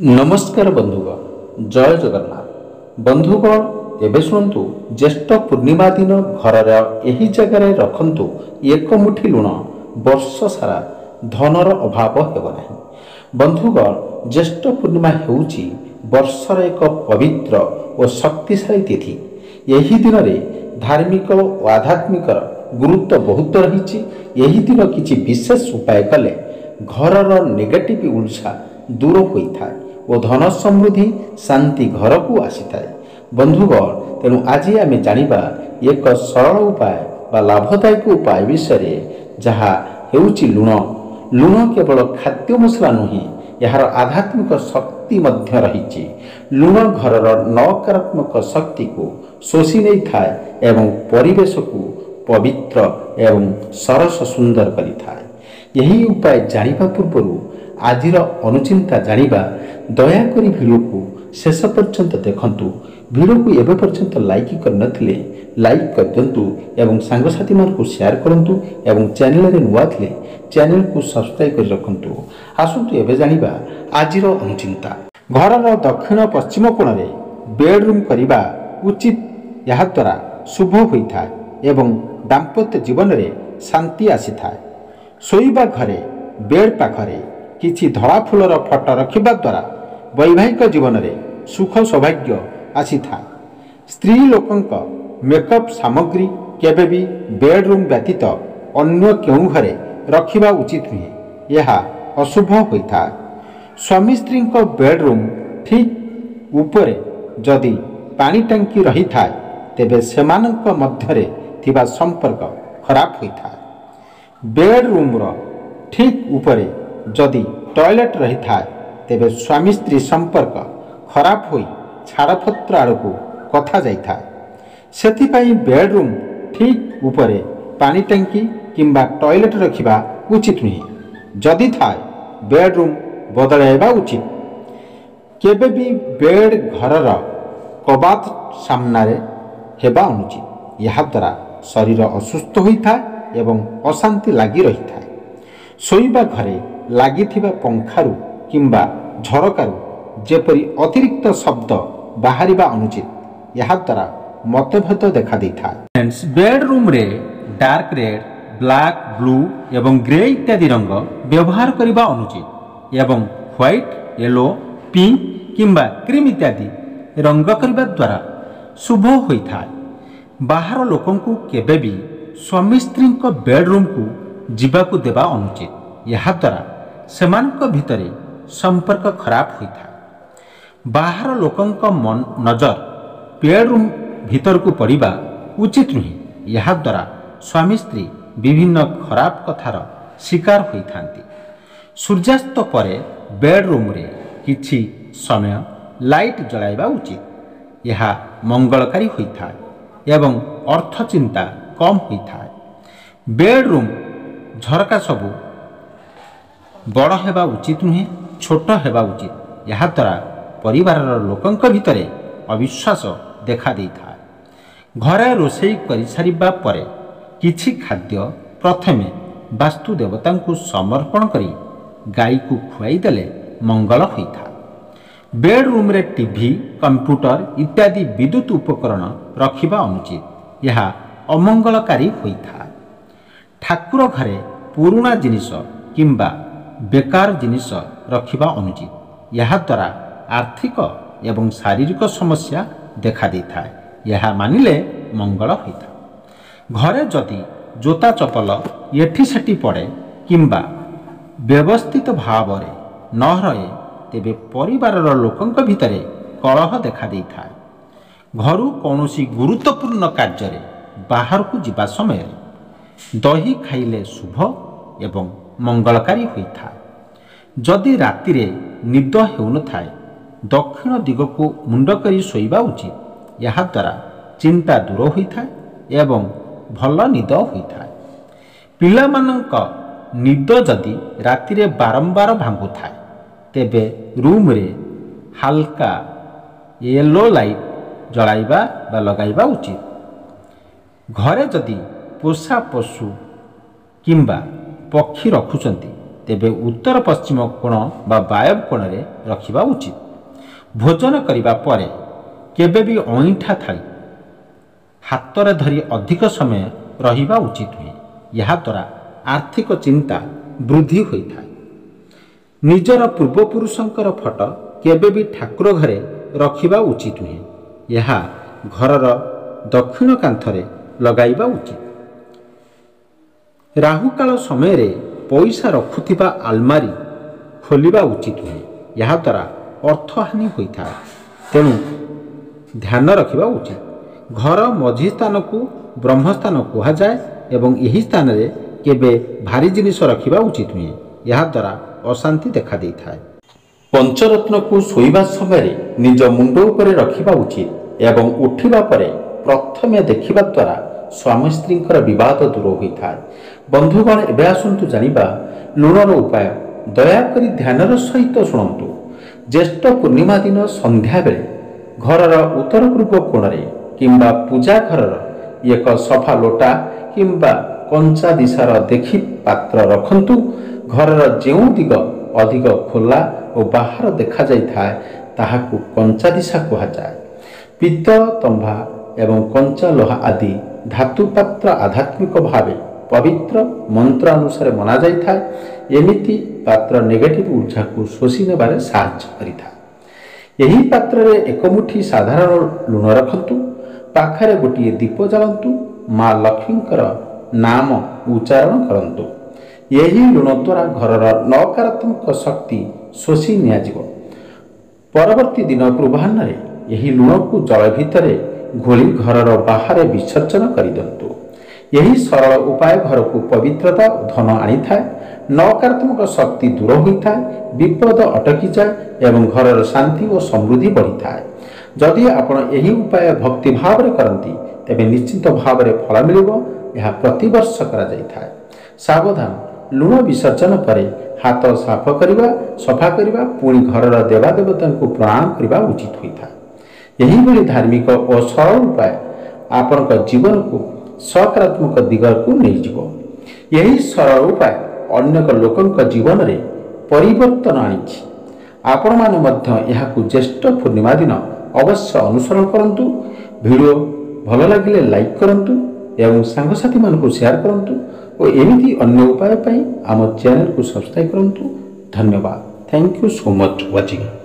नमस्कार बंधुगण जय जगन्नाथ बंधुगण एबे शुणु ज्येष्ठ पूर्णिमा दिन घर यही जगार रखंतु एक मुठी लुण वर्ष सारा धनर अभाव हेब नहीं। बंधुगण ज्येष्ठ पूर्णिमा हेउची वर्षर एक पवित्र और शक्तिशाली तिथि। यही दिन में धार्मिक और आध्यात्मिक गुरुत्व बहुत रही। यही दिन किसी विशेष उपाय कले घरर नेगेटिव ऊर्जा दूर होता है और धन समृद्धि शांति घर को आसी थाए। बंधुगण तेणु आज आम जानिबा एक सरल उपाय बा लाभदायक उपाय विषय जहाँ हेउची लुण। लुण केवल खाद्य मसला नुहे यार आध्यात्मिक शक्ति मध्य रही। लुण घरर नकारात्मक शक्ति को शोषि नहीं थाए एवं परिवेश को पवित्र एवं सरस सुंदर करि थाए। यही उपाय जानिबा पूर्व आजिर अनुचिंता जानिबा दयाकोरी वीडियो को शेष पर्यंत देखंतु। वीडियो को एबे पर्यंत लाइक करनथिले लाइक कर दियंतु एवं सांगसाथी मान को शेयर करंतु एवं चैनल रे नुआ थिले चैनल को सब्सक्राइब कर रखंतु। आसंतु एबे जानिबा आजिर अनुचिंता। घरर दक्षिण पश्चिम कोण रे बेडरूम करिबा उचित। यहा द्वारा शुभ होइथाय एवं दाम्पत्य जीवन रे शांति आसीथाय। सोईबा घरे बेड पाखरे किछि धड़ा फूलर फटो रखिबा द्वारा वैवाहिक जीवन में सुख सौभाग्य आसी था। स्त्री लोकंक मेकअप सामग्री केबे भी बेडरूम व्यतीत अन्य केउ घरे रखिबा उचित नुहे, यह अशुभ होता है। स्वामी स्त्री बेडरूम ठीक उपरे जदि पानी टांकी रही था तेबे सेमानंक मध्यरे थिबा संपर्क खराब होता है। बेडरूम रो ठीक उपरे जदि टॉयलेट रही था तेबे स्वामी स्त्री संपर्क खराब होई छाड़पत्र आड़ को कथा जाइथा। सेथिपाई बेडरूम ठीक उपरे पानी टंकी किंबा टॉयलेट रखिबा उचित नुहे। जदि थाए बेडरूम बदलाइबा उचित। केबे भी बेड घरर कबात सामना रे हेबा अनुचित। यह द्वारा शरीर असुस्थ होता एवं अशांति लगी रही था। सोईबा घरे लागिथिबा पंखारु किंबा झरकारु जेपरी अतिरिक्त शब्द बाहरिबा अनुचित। यह द्वारा मतभेद देखा देता है। बेडरूम रे डार्क रेड ब्लैक ब्लू एवं ग्रे इत्यादि रंग व्यवहार करिबा अनुचित एवं व्हाइट येलो पिंक किंबा क्रीम इत्यादि रंग करिबा द्वारा शुभ होइथा है। बाहर लोकन को केबे भी स्वामी स्त्री बेडरूम को जीवाकू देबा अनुचित। यह द्वारा सेमानक भितरे संपर्क खराब होता है। बाहर लोकंक मन नजर बेडरूम भीतर को पड़िबा उचित नुहे। यह द्वारा स्वामी स्त्री विभिन्न खराब कथार शिकार होइथांती। सूर्यास्त परे बेडरूम रे किछि समय लाइट जलाइबा उचित। यह मंगलकारी होता है एवं अर्थ चिंता कम होता है। बेडरूम झरका सबू बड़ हेबा उचित नुहे, छोट हेबा उचित। यह द्वारा परिवार लोकंक भितरे अविश्वास देखा देता है। घरे रोषेई करि सारिबा परे किछि खाद्य प्रथमे वास्तु देवता को समर्पण करी गाई को खुआई देले मंगल होता। बेडरूम रे टीवी कंप्यूटर इत्यादि विद्युत उपकरण रखिबा अनुचित। यह अमंगलकारी होता। ठाकुर घरे पुराना जिनिस किंबा बेकार जिनिस रखिबा अनुचित। यह द्वारा आर्थिक एवं शारीरिक समस्या देखा देता है। यह मानिले मंगल होता। घरे जदि जोता चपल एठी सेठी पड़े किंबा व्यवस्थित भाव न रहे तेबे परिवार लोकंक भितरे कलह देखा देता है। घरु कौनसी गुरुत्वपूर्ण कार्य बाहर को जिबा समय दही खाइले शुभ एवं मंगलकारी होता। जदि राति रे निद हेउन थाए दक्षिण दिग को मुंड करी सोइबा उचित। यह द्वारा चिंता दूर होता एवं भल निद होता। पिला मानक निद जदि राति रे बारंबार भांगु थाए तेबे रूम रे हल्का येलो लाइट जलाइबा बा लगाइबा उचित। घरे जदि पोषा पशु किंबा पक्षी रखुचंती ତେବେ ଉତ୍ତର ପଶ୍ଚିମ କୋଣ ବା ବାୟବ କୋଣରେ ରଖିବା ଉଚିତ। ଭୋଜନ କରିବା ପରେ କେବେ ବି ଅଇଁଠା ଥାଳି ହାତରେ ଧରି ଅଧିକ ସମୟ ରହିବା ଉଚିତ ନୁହେଁ। ଏହାଦ୍ୱାରା ଆର୍ଥିକ ଚିନ୍ତା ବୃଦ୍ଧି ହୋଇଥାଏ। ନିଜର ପୂର୍ବପୁରୁଷଙ୍କର ଫଟୋ କେବେ ବି ଠାକୁର ଘରେ ରଖିବା ଉଚିତ ନୁହେଁ। ଏହା ଘରର ଦକ୍ଷିଣ କାନ୍ଥରେ ଲଗାଇବା ଉଚିତ। ରାହୁକାଳ ସମୟରେ ପଇସା ରଖୁଥିବା ଆଲମାରୀ ଖୋଲିବା ଉଚିତ ନୁହେଁ। ଏହାଦ୍ୱାରା ଅର୍ଥହାନି ହୋଇଥାଏ, ତେଣୁ ଧ୍ୟାନ ରଖିବା ଉଚିତ। ଘର ମଝି ସ୍ଥାନକୁ ବ୍ରହ୍ମସ୍ଥାନ କୁହାଯାଏ ଏବଂ ଏହି ସ୍ଥାନରେ କେବେ ଭାରି ଜିନିଷ ରଖିବା ଉଚିତ ନୁହେଁ। ଏହାଦ୍ୱାରା ଅଶାନ୍ତି ଦେଖାଦେଇଥାଏ। ପଞ୍ଚରତ୍ନକୁ ଶୋଇବା ସମୟରେ ନିଜ ମୁଣ୍ଡ ଉପରେ ରଖିବା ଉଚିତ ଏବଂ ଉଠିବା ପରେ ପ୍ରଥମେ ଦେଖିବା ଦ୍ୱାରା ସ୍ୱାମୀ ସ୍ତ୍ରୀଙ୍କର ବିବାଦ ଦୂର ହୋଇଥାଏ। ବନ୍ଧୁଗଣ, ଏବେ ଆସନ୍ତୁ ଜାଣିବା ଲୁଣର ଉପାୟ। ଦୟାକରି ଧ୍ୟାନର ସହିତ ଶୁଣନ୍ତୁ। ଜ୍ୟେଷ୍ଠ ପୂର୍ଣ୍ଣିମା ଦିନ ସନ୍ଧ୍ୟାବେଳେ ଘରର ଉତ୍ତର ପୂର୍ବ କୋଣରେ କିମ୍ବା ପୂଜା ଘରର ଏକ ସଫା ଲୋଟା କିମ୍ବା କଞ୍ଚା ଦିଶାର ଦେଖି ପାତ୍ର ରଖନ୍ତୁ। ଘରର ଯେଉଁ ଦିଗ ଅଧିକ ଖୋଲା ଓ ବାହାର ଦେଖାଯାଇଥାଏ ତାହାକୁ କଞ୍ଚା ଦିଶା କୁହାଯାଏ। ପିତ୍ତଳ, ତମ୍ବା ଏବଂ କଞ୍ଚା ଲୁହା ଆଦି ଧାତୁ ପାତ୍ର ଆଧ୍ୟାତ୍ମିକ ଭାବେ ପବିତ୍ର ମନ୍ତ୍ର ଅନୁସାରେ ମନାଯାଇଥାଏ। ଏମିତି ପାତ୍ର ନେଗେଟିଭ୍ ଊର୍ଜାକୁ ଶୋଷି ନେବାରେ ସାହାଯ୍ୟ କରିଥାଏ। ଏହି ପାତ୍ରରେ ଏକ ମୁଠି ସାଧାରଣ ଲୁଣ ରଖନ୍ତୁ। ପାଖରେ ଗୋଟିଏ ଦୀପ ଜାଳନ୍ତୁ। ମା ଲକ୍ଷ୍ମୀଙ୍କର ନାମ ଉଚ୍ଚାରଣ କରନ୍ତୁ। ଏହି ଲୁଣ ଦ୍ୱାରା ଘରର ନକାରାତ୍ମକ ଶକ୍ତି ଶୋଷି ନିଆଯିବ। ପରବର୍ତ୍ତୀ ଦିନ ପୂର୍ବାହ୍ନରେ ଏହି ଲୁଣକୁ ଜଳ ଭିତରେ ଘୋଳି ଘରର ବାହାରେ ବିସର୍ଜନ କରିଦିଅନ୍ତୁ। ଏହି ସରଳ ଉପାୟ ଘରକୁ ପବିତ୍ରତା ଓ ଧନ ଆଣିଥାଏ। ନକାରାତ୍ମକ ଶକ୍ତି ଦୂର ହୋଇଥାଏ, ବିପଦ ଅଟକିଯାଏ ଏବଂ ଘରର ଶାନ୍ତି ଓ ସମୃଦ୍ଧି ବଢ଼ିଥାଏ। ଯଦି ଆପଣ ଏହି ଉପାୟ ଭକ୍ତି ଭାବରେ କରନ୍ତି ତେବେ ନିଶ୍ଚିତ ଭାବରେ ଫଳ ମିଳିବ। ଏହା ପ୍ରତିବର୍ଷ କରାଯାଇଥାଏ। ସାବଧାନ, ଲୁଣ ବିସର୍ଜନ ପରେ ହାତ ସଫା କରିବା ପୁଣି ଘରର ଦେବାଦେବତାଙ୍କୁ ପ୍ରଣାମ କରିବା ଉଚିତ ହୋଇଥାଏ। ଏହିଭଳି ଧାର୍ମିକ ଓ ସରଳ ଉପାୟ ଆପଣଙ୍କ ଜୀବନକୁ ସକାରାତ୍ମକ ଦିଗକୁ ନେଇଯିବ। ଏହି ସରଳ ଉପାୟ ଅନେକ ଲୋକଙ୍କ ଜୀବନରେ ପରିବର୍ତ୍ତନ ଆଣିଛି। ଆପଣମାନେ ମଧ୍ୟ ଏହାକୁ ଜ୍ୟେଷ୍ଠ ପୂର୍ଣ୍ଣିମା ଦିନ ଅବଶ୍ୟ ଅନୁସରଣ କରନ୍ତୁ। ଭିଡ଼ିଓ ଭଲ ଲାଗିଲେ ଲାଇକ୍ କରନ୍ତୁ ଏବଂ ସାଙ୍ଗସାଥିମାନଙ୍କୁ ସେୟାର କରନ୍ତୁ ଓ ଏମିତି ଅନ୍ୟ ଉପାୟ ପାଇଁ ଆମ ଚ୍ୟାନେଲକୁ ସବସ୍କ୍ରାଇବ୍ କରନ୍ତୁ। ଧନ୍ୟବାଦ। Thank you so much watching.